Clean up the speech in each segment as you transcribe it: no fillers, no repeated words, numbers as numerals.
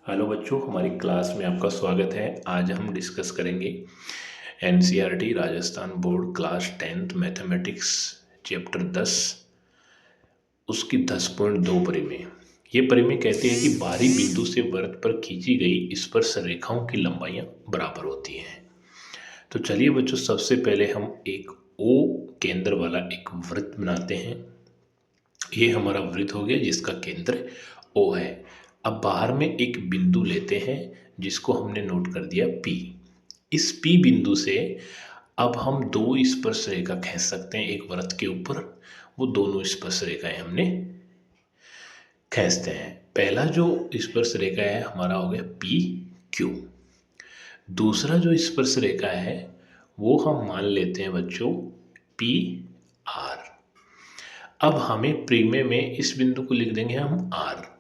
Hello बच्चों, हमारी class में आपका स्वागत है। आज हम डिस्कस करेंगे NCERT Rajasthan board class 10th mathematics chapter 10 उसकी 10.2 परिमेय। ये परिमेय कहते हैं कि बाहरी बिंदु से वृत्त पर खींची गई स्पर्श रेखाओं की लंबाइयाँ बराबर होती हैं। तो चलिए बच्चों, सबसे पहले हम एक ओ केंद्र वाला एक वृत्त बनाते हैं। ये हमारा वृत्त हो गया जिसका केंद्र ओ है। अब बाहर में एक बिंदु लेते हैं जिसको हमने नोट कर दिया पी। इस पी बिंदु से अब हम दो स्पर्श रेखा खींच सकते हैं एक वृत्त के ऊपर। वो दोनों स्पर्श रेखाएं हमने खींचते हैं। पहला जो स्पर्श रेखा है हमारा हो गया पी क्यू। दूसरा जो स्पर्श रेखा है वो हम मान लेते हैं बच्चों पी आर। अब हमें परिमेय में इस बिंदु को लिख देंगे हम आर।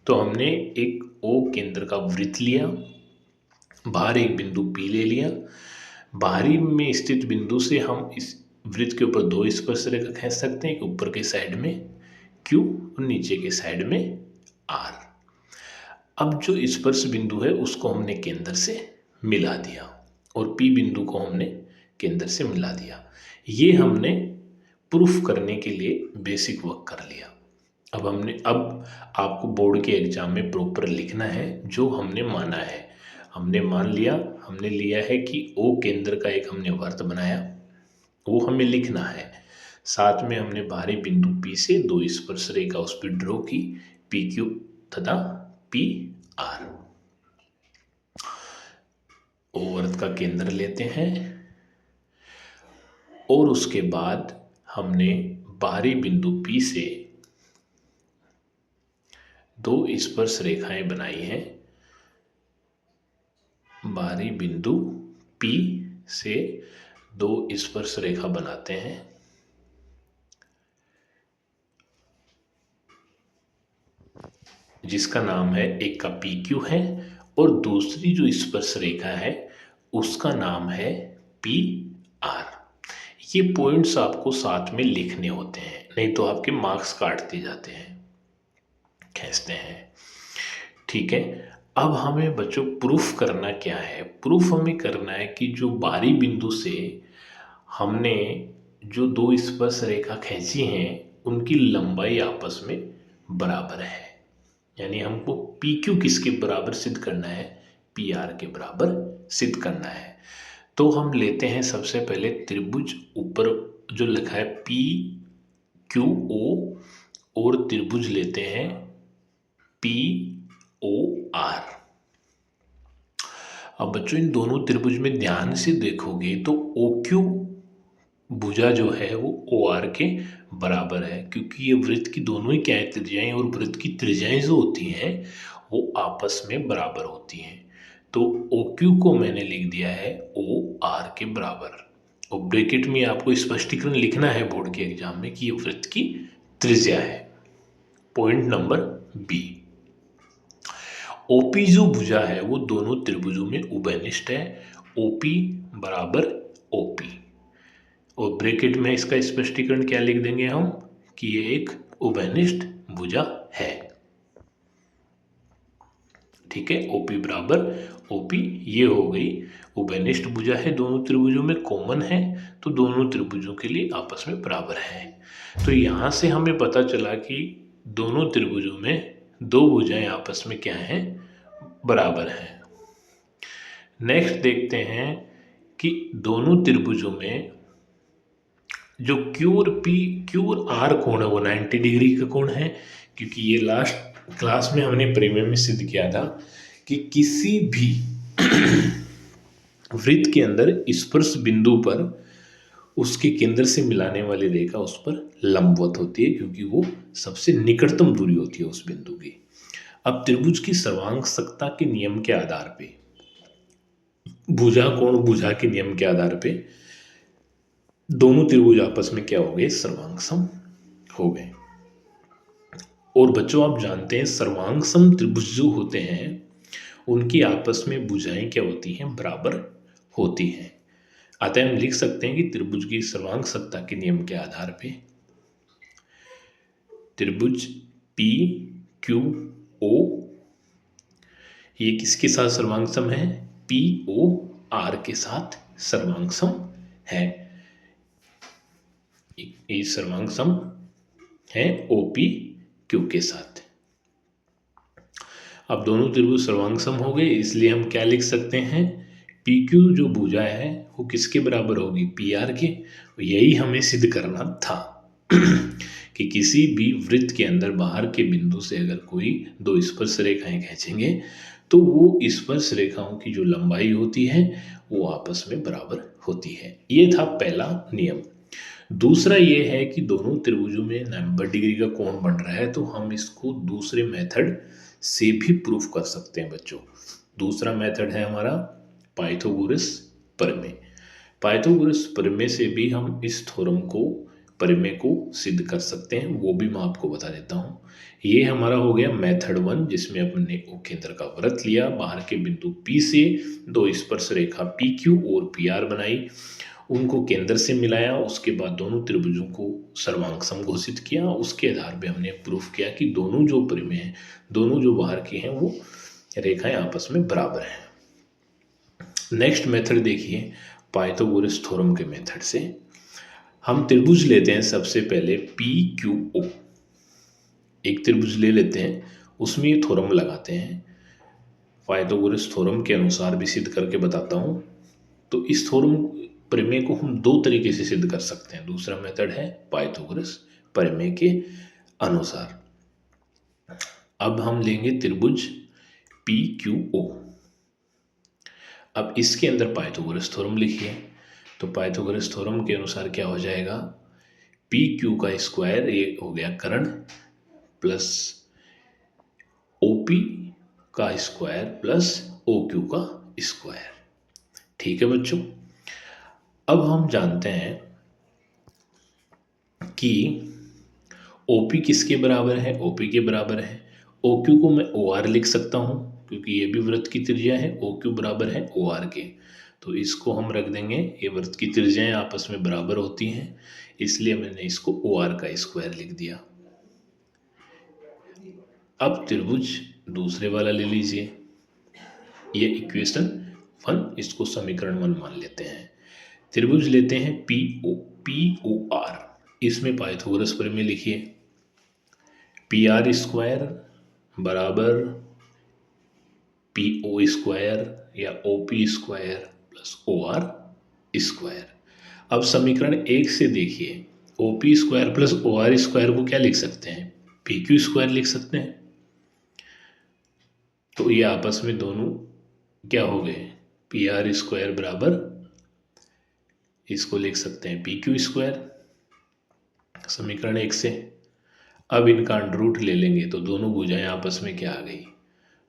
तो हमने एक ओ केंद्र का वृत्त लिया, बाहर एक बिंदु पी ले लिया। बाहरी में स्थित बिंदु से हम इस वृत्त के ऊपर दो स्पर्श रेखा खींच सकते हैं, एक ऊपर के साइड में क्यू और नीचे के साइड में आर। अब जो स्पर्श बिंदु है उसको हमने केंद्र से मिला दिया और पी बिंदु को हमने केंद्र से मिला दिया। ये हमने प्रूफ करने के लिए बेसिक वर्क कर लिया। अब आपको बोर्ड के एग्जाम में प्रॉपर लिखना है जो हमने माना है। हमने मान लिया, हमने लिया है कि ओ केंद्र का एक हमने वृत्त बनाया, वो हमें लिखना है। साथ में हमने बाहरी बिंदु पी से दो स्पर्श रेखा उस पर ड्रॉ की, पी क्यू तथा पी आर। ओ वृत्त का केंद्र लेते हैं और उसके बाद हमने बाहरी बिंदु पी से दो स्पर्श रेखाएं बनाई हैं। बाहरी बिंदु P से दो स्पर्श रेखा बनाते हैं। जिसका नाम है, एक का PQ है और दूसरी जो स्पर्श रेखा है उसका नाम है PR। ये पॉइंट्स आपको साथ में लिखने होते हैं, नहीं तो आपके मार्क्स काट दिए जाते हैं, खींचते हैं। ठीक है। अब हमें बच्चों प्रूफ करना क्या है? प्रूफ हमें करना है कि जो बाहरी बिंदु से हमने जो दो स्पर्श रेखा खींची हैं उनकी लंबाई आपस में बराबर है। यानी हमको पी क्यू किसके बराबर सिद्ध करना है? पी आर के बराबर सिद्ध करना है। तो हम लेते हैं सबसे पहले त्रिभुज, ऊपर जो लिखा है पी क्यू ओ, और त्रिभुज लेते हैं पी ओ आर। अब बच्चों इन दोनों त्रिभुज में ध्यान से देखोगे तो ओ क्यू भुजा जो है वो ओ आर के बराबर है, क्योंकि ये वृत्त की दोनों ही क्या है, त्रिज्याएं, और वृत्त की त्रिज्याएं जो होती हैं वो आपस में बराबर होती हैं। तो ओ क्यू को मैंने लिख दिया है ओ आर के बराबर। और ब्रैकेट में आपको स्पष्टीकरण लिखना है बोर्ड के एग्जाम में कि ये वृत्त की त्रिज्या है। पॉइंट नंबर बी, ओपी जो भुजा है वो दोनों त्रिभुजों में उभयनिष्ठ है। ओपी बराबर ओपी, और ब्रैकेट में इसका स्पष्टीकरण क्या लिख देंगे हम कि ये एक उभयनिष्ठ भुजा है। ठीक है, ओपी बराबर ओपी, ये हो गई उभयनिष्ठ भुजा है, दोनों त्रिभुजों में कॉमन है, तो दोनों त्रिभुजों के लिए आपस में बराबर है। तो यहाँ से हमें पता चला कि दोनों त्रिभुजों में दो भुजाएं आपस में क्या हैं, बराबर हैं। नेक्स्ट देखते हैं कि दोनों त्रिभुजों में जो क्यू और आर कोण है वो 90 डिग्री का कोण है, क्योंकि ये लास्ट क्लास में हमने परिमेय में सिद्ध किया था कि किसी भी वृत्त के अंदर स्पर्श बिंदु पर उसके केंद्र से मिलाने वाली रेखा उस पर लंबवत होती है, क्योंकि वो सबसे निकटतम दूरी होती है उस बिंदु की। अब त्रिभुज की सर्वांगसकता के नियम के आधार पे, भुजा कोण भुजा के नियम के आधार पे दोनों त्रिभुज आपस में क्या हो गए, सर्वांगसम हो गए। और बच्चों आप जानते हैं सर्वांगसम त्रिभुज जो होते हैं उनकी आपस में भुजाएं क्या होती हैं, बराबर होती हैं। अतः हम लिख सकते हैं कि त्रिभुज की सर्वांगसकता के नियम के आधार पे त्रिभुज पी क्यू ओ, ये किसके साथ सर्वांग सम है? POR के साथ सर्वांग सम है। ये सर्वांग सम है OPQ के साथ। अब दोनों त्रिभुज सर्वांग सम हो गए, इसलिए हम क्या लिख सकते हैं? PQ जो भुजा है वो किसके बराबर होगी? PR के। यही हमें सिद्ध करना था कि किसी भी वृत्त के अंदर बाहर के बिंदु से अगर कोई दो स्पर्श रेखाएं खींचेंगे तो वो स्पर्श रेखाओं की जो लंबाई होती है वो आपस में बराबर होती है। ये था पहला नियम। दूसरा ये है कि दोनों त्रिभुजों में 90 डिग्री का कोण बन रहा है, तो हम इसको दूसरे मेथड से भी प्रूफ कर सकते हैं बच्चों। दूसरा मेथड है हमारा पाइथागोरस प्रमेय। पाइथागोरस प्रमेय से भी हम इस थ्योरम को, प्रमेय को सिद्ध कर सकते हैं, वो भी मैं आपको बता देता हूँ। ये हमारा हो गया मेथड 1, जिसमें अपने ओ केंद्र का वृत्त लिया, बाहर के बिंदु P से दो स्पर्श रेखा PQ और PR बनाई, उनको केंद्र से मिलाया, उसके बाद दोनों त्रिभुजों को सर्वांग सम घोषित किया। उसके आधार पे हमने प्रूफ किया कि दोनों जो प्रमेय हैं, दोनों जो बाहर की हैं, वो रेखाएं आपस में बराबर हैं। नेक्स्ट मेथड देखिए पाइथागोरस थ्योरम के मेथड से। हम त्रिभुज लेते हैं सबसे पहले PQO, एक त्रिभुज ले लेते हैं, उसमें ये थ्योरम लगाते हैं। पाइथागोरस थ्योरम के अनुसार भी सिद्ध करके बताता हूँ। तो इस थ्योरम प्रमेय को हम दो तरीके से सिद्ध कर सकते हैं। दूसरा मेथड है पाइथागोरस प्रमेय के अनुसार। अब हम लेंगे त्रिभुज PQO। अब इसके अंदर पाइथागोरस थ्योरम लिखिए। तो पाइथागोरस थ्योरम के अनुसार क्या हो जाएगा? PQ का स्क्वायर, ये हो गया कर्ण, प्लस OP का स्क्वायर प्लस OQ का स्क्वायर। ठीक है बच्चों। अब हम जानते हैं कि OP किसके बराबर है? OP के बराबर है। OQ को मैं OR लिख सकता हूँ, क्योंकि ये भी वृत्त की त्रिज्या है। OQ बराबर है OR के, तो इसको हम रख देंगे। ये वृत्त की त्रिज्याएं आपस में बराबर होती हैं, इसलिए मैंने इसको OR का स्क्वायर लिख दिया। अब त्रिभुज दूसरे वाला ले लीजिए, ये इक्वेशन 1, इसको समीकरण 1 मान लेते हैं। त्रिभुज लेते हैं POR, इसमें पाइथागोरस प्रमेय लिखिए। PR स्क्वायर बराबर PO स्क्वायर या OP square plus OR square. अब समीकरण 1 से देखिए, OP square plus OR square को क्या लिख सकते हैं? PQ स्क्वायर लिख सकते हैं। तो ये आपस में दोनों क्या हो गए? PR स्क्वायर बराबर, इसको लिख सकते हैं PQ स्क्वायर, समीकरण 1 से। अब इनका अंडर रूट ले लेंगे तो दोनों भुजाएं आपस में क्या आ गई?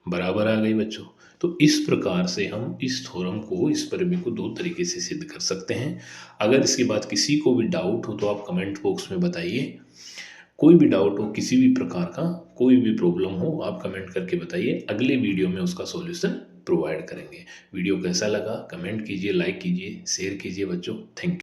बराबर आ गई बच्चों। तो इस प्रकार से हम इस थ्योरम को, इस प्रमेय को दो तरीके से सिद्ध कर सकते हैं। अगर इसके बाद किसी को भी डाउट हो तो आप कमेंट बॉक्स में बताइए। कोई भी डाउट हो, किसी भी प्रकार का कोई भी प्रॉब्लम हो, आप कमेंट करके बताइए। अगले वीडियो में उसका सॉल्यूशन प्रोवाइड करेंगे। वीडियो कैसा लगा कमेंट कीजिए, लाइक कीजिए, शेयर कीजिए बच्चों। Thank you.